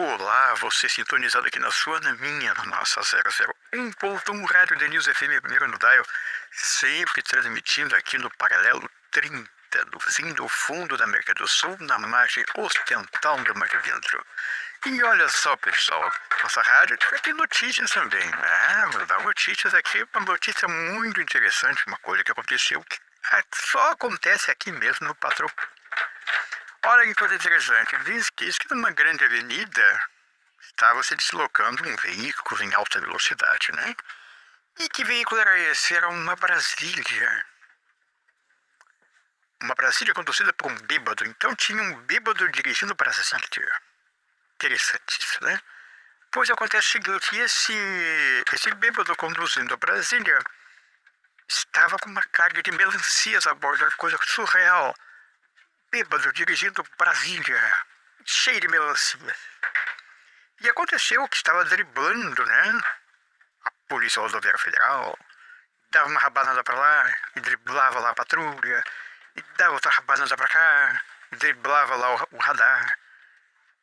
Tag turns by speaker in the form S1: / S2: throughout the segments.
S1: Olá, você sintonizado aqui na sua, na minha, na nossa 001.1 Rádio Denils FM, primeiro no dial, sempre transmitindo aqui no paralelo 30, do fim do fundo da América do Sul, na margem ocidental do Mar Adentro. E olha só, pessoal, nossa rádio tem notícias também, né? Vou dar notícias aqui, uma notícia muito interessante, uma coisa que aconteceu, que só acontece aqui mesmo no patrão. Olha que coisa interessante, diz que numa grande avenida estava se deslocando um veículo em alta velocidade, né? E que veículo era esse? Era uma Brasília. Uma Brasília conduzida por um bêbado. Então tinha um bêbado dirigindo Brasília. Interessantíssimo, né? Pois acontece o seguinte, esse bêbado conduzindo a Brasília estava com uma carga de melancias a bordo, coisa surreal. Bêbado dirigindo Brasília, cheio de melancia. E aconteceu que estava driblando, né? A Polícia Rodoviária Federal, dava uma rabanada para lá, e driblava lá a patrulha, e dava outra rabanada para cá, e driblava lá o radar.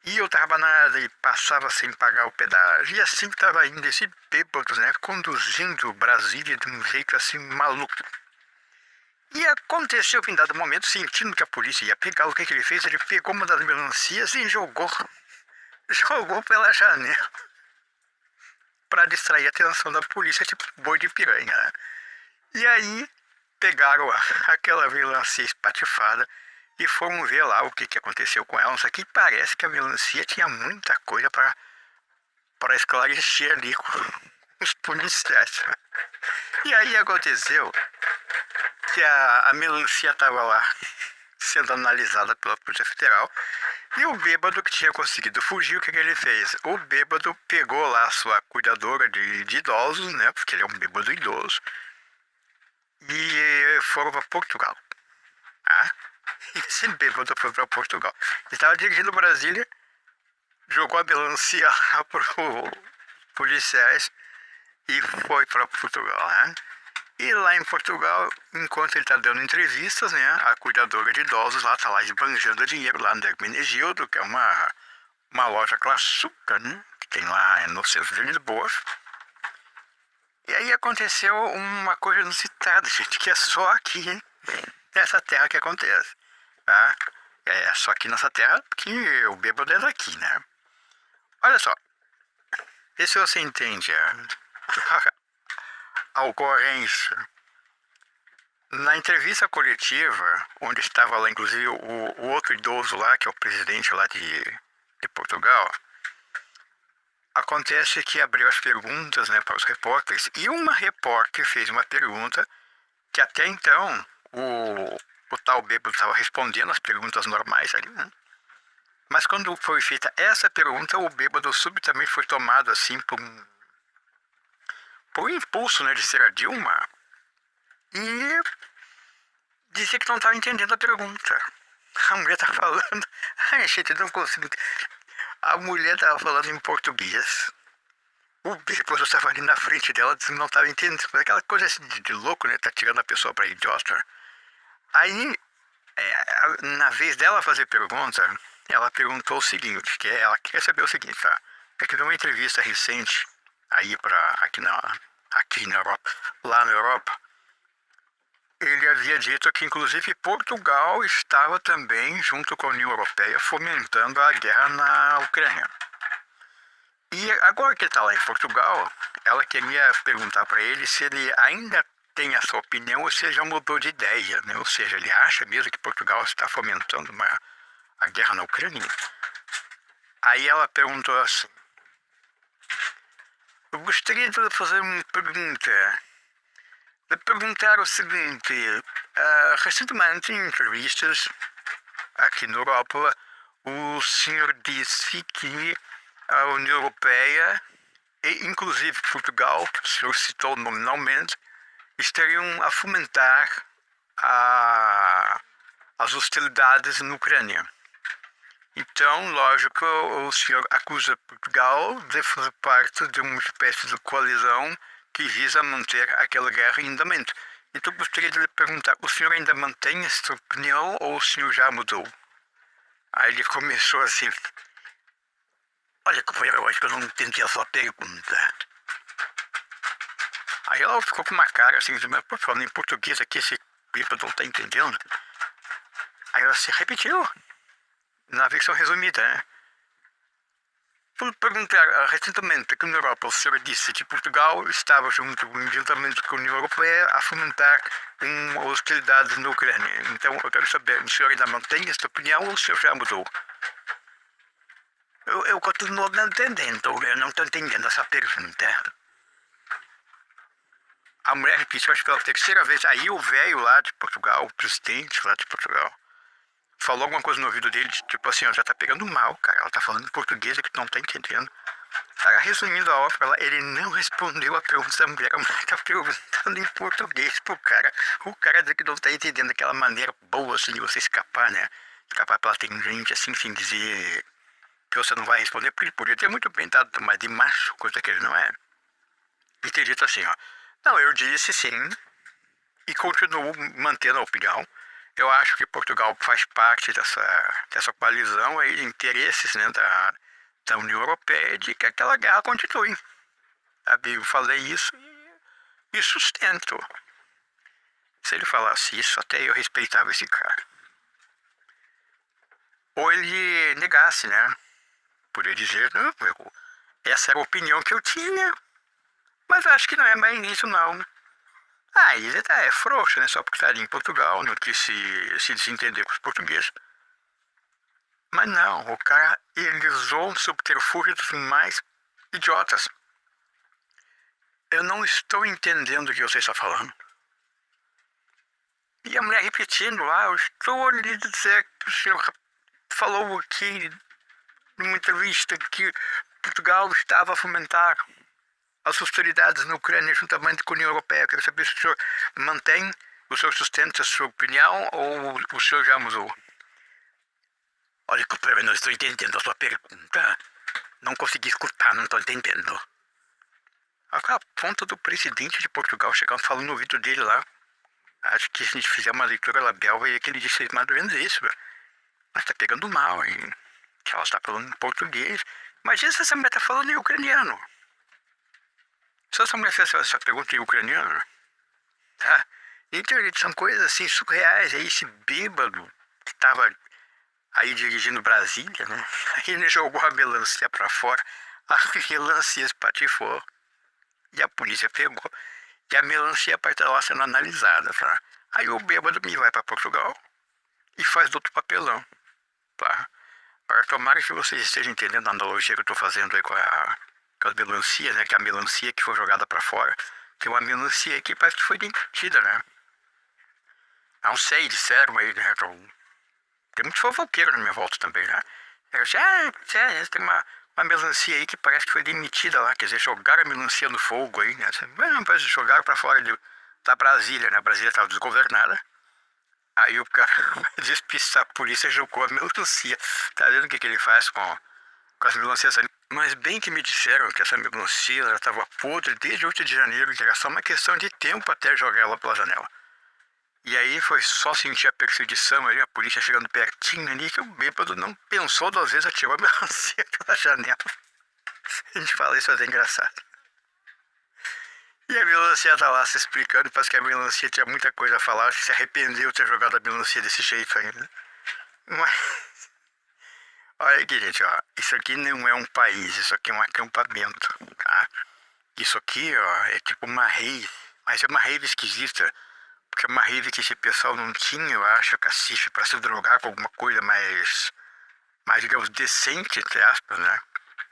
S1: E outra rabanada e passava sem pagar o pedágio. E assim estava indo esse bêbado, né? Conduzindo Brasília de um jeito assim maluco. E aconteceu que em dado momento, sentindo que a polícia ia pegar, o que ele fez? Ele pegou uma das melancias e jogou pela janela para distrair a atenção da polícia, tipo boi de piranha, né? E aí pegaram aquela melancia espatifada e foram ver lá o que aconteceu com ela. Só que parece que a melancia tinha muita coisa para esclarecer ali com os policiais. E aí aconteceu que a melancia estava lá sendo analisada pela Polícia Federal e o bêbado que tinha conseguido fugir, o que ele fez? O bêbado pegou lá a sua cuidadora de idosos, né? Porque ele é um bêbado idoso, e foram para Portugal. Ah? E esse bêbado foi para Portugal. Ele estava dirigindo Brasília, jogou a melancia lá para os policiais e foi para Portugal, né? E lá em Portugal, enquanto ele está dando entrevistas, né, a cuidadora de idosos lá está lá esbanjando dinheiro lá no Hermenegildo, que é uma loja classuca, né, que tem lá no centro de Lisboa. E aí aconteceu uma coisa inusitada, gente, que é só aqui, hein, nessa terra que acontece, tá? É só aqui nessa terra que o bêbado é daqui, né? Olha só, vê se você entende a ocorrência. Na entrevista coletiva, onde estava lá inclusive o outro idoso lá, que é o presidente lá de Portugal, acontece que abriu as perguntas, né, para os repórteres, e uma repórter fez uma pergunta que até então o tal bêbado estava respondendo as perguntas normais ali, né? Mas quando foi feita essa pergunta, o bêbado subitamente foi tomado assim por um impulso, né, de ser a Dilma, e dizia que não estava entendendo a pergunta. A mulher tá falando. Ai, gente, não consigo. A mulher tava falando em português. O bêbado estava ali na frente dela, não estava entendendo. Aquela coisa assim de louco, né? Tá tirando a pessoa pra idiota. Aí, na vez dela fazer pergunta, ela perguntou o seguinte: que ela quer saber o seguinte, tá? É que numa entrevista recente, aí aqui na Europa, lá na Europa, ele havia dito que, inclusive, Portugal estava também, junto com a União Europeia, fomentando a guerra na Ucrânia. E agora que ele está lá em Portugal, ela queria perguntar para ele se ele ainda tem essa opinião ou se já mudou de ideia, né? Ou seja, ele acha mesmo que Portugal está fomentando a guerra na Ucrânia. Aí ela perguntou assim: eu gostaria de fazer uma pergunta. De perguntar o seguinte: recentemente em entrevistas aqui na Europa, o senhor disse que a União Europeia e inclusive Portugal, que o senhor citou nominalmente, estariam a fomentar as hostilidades na Ucrânia. Então, lógico, o senhor acusa Portugal de fazer parte de uma espécie de coalizão que visa manter aquela guerra em andamento. Então, gostaria de lhe perguntar, o senhor ainda mantém essa opinião ou o senhor já mudou? Aí ele começou assim: Olha, companheiro, eu acho que eu não entendi a sua pergunta. Aí ela ficou com uma cara assim, mas pô, falando em português aqui, esse bêbado não tá entendendo. Aí ela se repetiu, na versão resumida, né? Por perguntar recentemente que na Europa o senhor disse que Portugal estava junto juntamente com a União Europeia a fomentar uma hostilidade na Ucrânia. Então eu quero saber, o senhor ainda mantém esta opinião ou o senhor já mudou? Eu continuo não entendendo, eu não estou entendendo essa pergunta. A mulher repetiu, acho que pela terceira vez, aí o velho lá de Portugal, o presidente lá de Portugal, falou alguma coisa no ouvido dele, tipo assim, ó, já tá pegando mal, cara, ela tá falando em português e que tu não tá entendendo. Cara, resumindo a ópera, ele não respondeu a pergunta da mulher, a mulher tá perguntando em português pro cara. O cara diz que não tá entendendo aquela maneira boa, assim, de você escapar, né? Escapar pela tangente, assim, sem dizer que você não vai responder, porque ele podia ter muito bem dado uma de macho, coisa que ele não é. E ter dito assim, ó, não, eu disse sim, e continuo mantendo a opinião. Eu acho que Portugal faz parte dessa coalizão aí de interesses, né, da União Europeia de que aquela guerra continue. Sabe? Eu falei isso e sustento. Se ele falasse isso, até eu respeitava esse cara. Ou ele negasse, né? Podia dizer, não, essa era a opinião que eu tinha, mas acho que não é bem isso não. Ah, ele é frouxo, né? Só porque está ali em Portugal, não quis se desentender com os portugueses. Mas não, o cara ele usou um subterfúgio dos mais idiotas. Eu não estou entendendo o que você está falando. E a mulher repetindo lá, eu estou lhe dizer que o senhor falou aqui numa entrevista que Portugal estava a fomentar as hostilidades na Ucrânia juntamente com a União Europeia. Quero saber se o senhor mantém o senhor sustenta a sua opinião ou o senhor já mudou? Olha, companheiro, eu não estou entendendo a sua pergunta. Não consegui escutar, não estou entendendo. A ponta do presidente de Portugal chegando falando no ouvido dele lá. Acho que se a gente fizer uma leitura labial, vai ver que ele disse mais ou menos isso. Mas tá pegando mal, hein? Que ela está falando em português. Imagina se essa mulher tá falando em ucraniano. Se essa mulher fez essa pergunta em ucraniano, tá? Então, são coisas assim surreais. Aí esse bêbado que tava aí dirigindo Brasília, né? Aí ele jogou a melancia pra fora, a melancia espatifou e a polícia pegou. E a melancia vai estar lá sendo analisada, tá? Aí o bêbado me vai pra Portugal e faz outro papelão, tá? Agora, tomara que vocês estejam entendendo a analogia que eu tô fazendo aí com as melancias, né? Que a melancia que foi jogada pra fora, tem uma melancia que parece que foi demitida, né? Não sei, disseram aí, né? Tem muito fofoqueiro na minha volta também, né? Eu disse, tem uma melancia aí que parece que foi demitida lá, quer dizer, jogaram a melancia no fogo aí, né? Mas jogaram pra fora da Brasília, né? A Brasília estava desgovernada. Aí o cara vai despistar a polícia e jogou a melancia. Tá vendo o que ele faz com as melancias ali? Mas bem que me disseram que essa melancia ela estava podre desde 8 de janeiro, que era só uma questão de tempo até jogar ela pela janela. E aí foi só sentir a perseguição ali, a polícia chegando pertinho ali, que o bêbado não pensou 2 vezes, atirou a melancia pela janela. A gente fala isso, mas é engraçado. E a melancia tá lá se explicando, parece que a melancia tinha muita coisa a falar, acho que se arrependeu de ter jogado a melancia desse jeito ainda. Mas, olha aqui, gente, ó, isso aqui não é um país, isso aqui é um acampamento, tá? Isso aqui, ó, é tipo uma rave, mas é uma rave esquisita. Porque é uma rave que esse pessoal não tinha, eu acho, cacife para se drogar com alguma coisa mais, digamos, decente, entre aspas, né?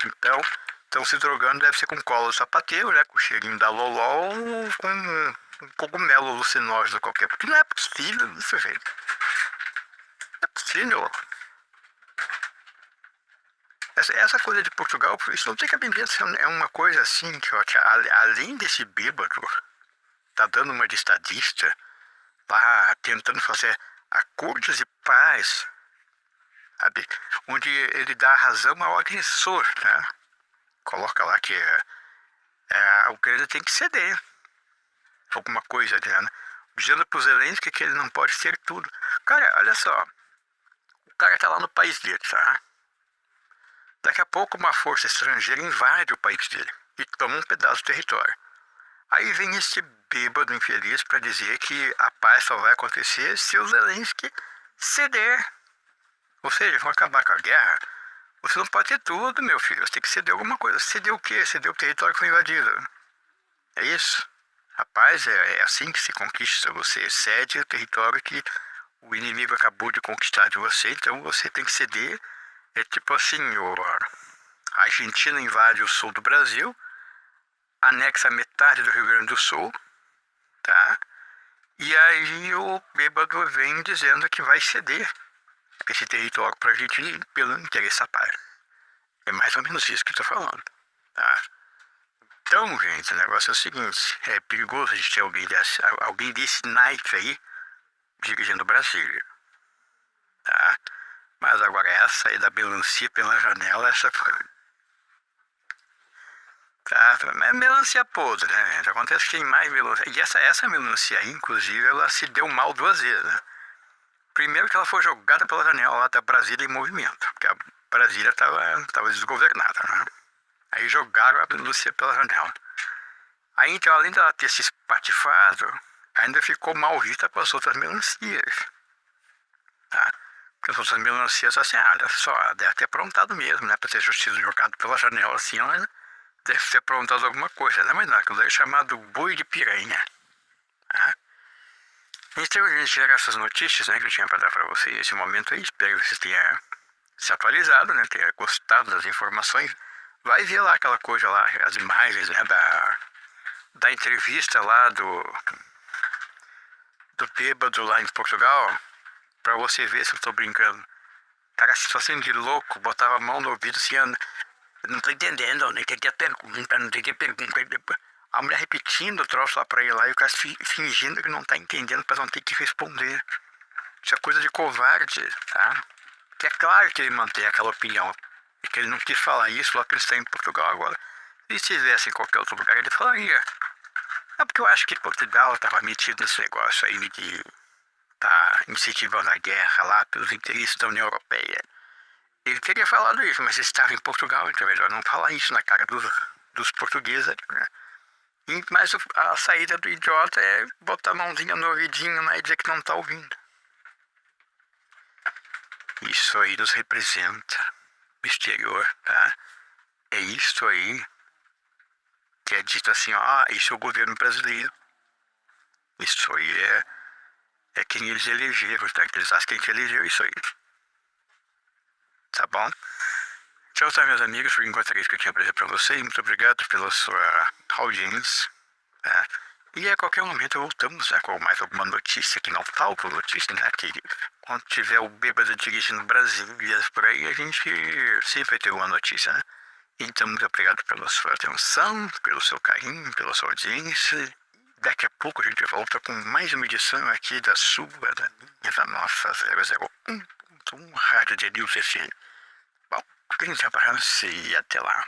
S1: Então, estão se drogando, deve ser com cola de sapateiro, né? Com cheirinho da loló ou com um cogumelo alucinógeno qualquer. Porque não é possível isso, gente. Não é possível. Essa coisa de Portugal, isso não tem cabimento, é uma coisa assim, que, ó, que além desse bêbado, tá dando uma de estadista, lá tentando fazer acordos de paz, sabe? Onde ele dá razão ao agressor, né? Coloca lá que a Ucrânia tem que ceder alguma coisa, né? Dizendo pro Zelensky que ele não pode ser tudo. Cara, olha só, o cara tá lá no país dele, tá? Daqui a pouco uma força estrangeira invade o país dele e toma um pedaço do território. Aí vem esse bêbado infeliz para dizer que a paz só vai acontecer se o Zelensky ceder. Ou seja, vão acabar com a guerra. Você não pode ter tudo, meu filho. Você tem que ceder alguma coisa. Ceder o quê? Ceder o território que foi invadido. É isso. A paz é assim que se conquista. Você cede o território que o inimigo acabou de conquistar de você. Então você tem que ceder. É tipo assim, a Argentina invade o sul do Brasil, anexa metade do Rio Grande do Sul, tá? E aí o bêbado vem dizendo que vai ceder esse território para a Argentina pelo interesse da paz. É mais ou menos isso que eu estou falando, tá? Então, gente, o negócio é o seguinte, é perigoso a gente ter alguém desse naipe aí dirigindo Brasília, tá? Mas agora essa aí da melancia pela janela, essa foi... Tá, é melancia podre, né, gente? Acontece que tem mais melancia. E essa melancia aí, inclusive, ela se deu mal duas vezes, né? Primeiro que ela foi jogada pela janela lá da Brasília em movimento, porque a Brasília estava desgovernada, né? Aí jogaram a melancia pela janela. Aí, então, além dela ter se espatifado, ainda ficou mal vista para as outras melancias, tá? Porque as outras melancias, assim, olha só, deve ter aprontado mesmo, né? Para ter sido jogado pela janela assim, ela deve ter aprontado alguma coisa, né? Mas não, aquilo é chamado boi de piranha, tá? Então, gente, eram essas notícias, né, que eu tinha para dar para vocês nesse momento aí. Espero que vocês tenham se atualizado, né? Tenham gostado das informações. Vai ver lá aquela coisa lá, as imagens, né, da entrevista lá do bêbado lá em Portugal, pra você ver se eu tô brincando. Cara, situação de louco, botava a mão no ouvido assim, não tô entendendo, não entendi a pergunta, não entendi a pergunta. A mulher repetindo o troço lá pra ele lá e o cara fingindo que não tá entendendo pra não ter que responder. Isso é coisa de covarde, tá? Que é claro que ele mantém aquela opinião. E que ele não quis falar isso lá que ele está em Portugal agora. Se estivesse em qualquer outro lugar, ele falaria. É porque eu acho que Portugal estava metido nesse negócio aí de tá incentivando a guerra lá pelos interesses da União Europeia. Ele teria falado isso, mas estava em Portugal, então é melhor não falar isso na cara dos portugueses, né? Mas a saída do idiota é botar a mãozinha no ouvidinho, né, e dizer que não tá ouvindo. Isso aí nos representa o exterior, tá? É isso aí que é dito assim, ó, isso é o governo brasileiro. Isso aí é quem eles elegeram, tá? Eles acham que a gente elegeu isso aí. Tá bom? Tchau, tá, meus amigos. Foi enquanto isso que eu tinha pra dizer pra vocês. Muito obrigado pela sua audiência. Tá? E a qualquer momento voltamos, né, com mais alguma notícia, que não falta notícia, né? Que quando tiver o bêbado dirigindo no Brasil e por aí, a gente sempre vai ter uma notícia, né? Então, muito obrigado pela sua atenção, pelo seu carinho, pela sua audiência. Daqui a pouco a gente volta com mais uma edição aqui da sua, da minha, da nossa 001.1 Rádio de News FM. Bom, grande abraço e até lá.